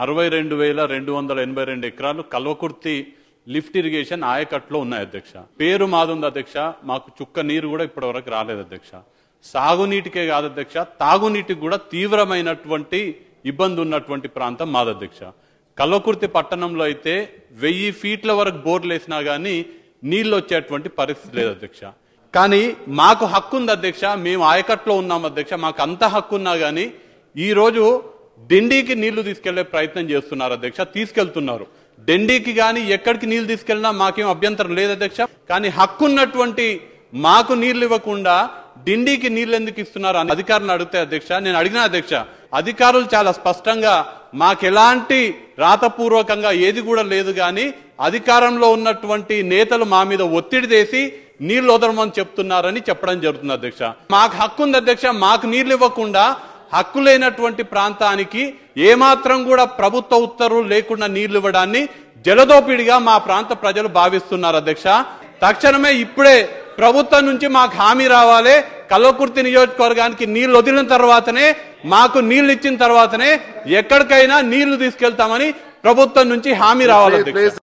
62,282 ఎకరాలు Kalwakurthy lift irrigation ఆయకట్లో ఉన్నాయి అధ్యక్ష. పేరు మాదుంది అధ్యక్ష. మాకు చుక్క నీరు కూడా ఇప్పటి వరకు రాలేదు అధ్యక్ష. సాగునీటికే కాదు అధ్యక్ష, తాగునీటికి కూడా తీవ్రమైనటువంటి ఇబ్బంది ఉన్నటువంటి ప్రాంతం మాది అధ్యక్ష. కల్వకుర్తి పట్టణంలో అయితే 1000 ఫీట్ల వరకు బోర్లు వేసినా గానీ నీళ్లు వచ్చేటువంటి పరిస్థితి లేదు అధ్యక్ష. కానీ మాకు హక్కు ఉంది అధ్యక్ష. మేము ఆయకట్లో ఉన్నాం అధ్యక్ష. మాకు అంత హక్కు ఉన్నా గానీ ఈ రోజు డిండికి నీళ్లు తీసుకెళ్లే ప్రయత్నం చేస్తున్నారు అధ్యక్ష. తీసుకెళ్తున్నారు డిండికి గాని ఎక్కడికి నీళ్లు తీసుకెళ్లినా మాకేం అభ్యంతరం లేదు అధ్యక్ష. కానీ హక్కున్నటువంటి మాకు నీళ్లు ఇవ్వకుండా డిండికి నీళ్లు ఎందుకు ఇస్తున్నారు అని అధికారులను అడిగితే అధ్యక్ష, నేను అడిగిన అధ్యక్ష, అధికారులు చాలా స్పష్టంగా మాకెలాంటి రాతపూర్వకంగా ఏది కూడా లేదు, కానీ అధికారంలో ఉన్నటువంటి నేతలు మా మీద ఒత్తిడి చేసి నీళ్లు వదలమని చెప్తున్నారని చెప్పడం జరుగుతుంది అధ్యక్ష. మాకు హక్కు ఉంది అధ్యక్ష. మాకు నీళ్లు ఇవ్వకుండా హక్కు లేనటువంటి ప్రాంతానికి ఏమాత్రం కూడా ప్రభుత్వ ఉత్తర్వులు లేకుండా నీళ్లు ఇవ్వడాన్ని జలదోపిడిగా మా ప్రాంత ప్రజలు భావిస్తున్నారు అధ్యక్ష. తక్షణమే ఇప్పుడే ప్రభుత్వం నుంచి మాకు హామీ రావాలి. కల్వకుర్తి నియోజకవర్గానికి నీళ్లు వదిలిన తర్వాతనే, మాకు నీళ్లు ఇచ్చిన తర్వాతనే ఎక్కడికైనా నీళ్లు తీసుకెళ్తామని ప్రభుత్వం నుంచి హామీ రావాలి అధ్యక్ష.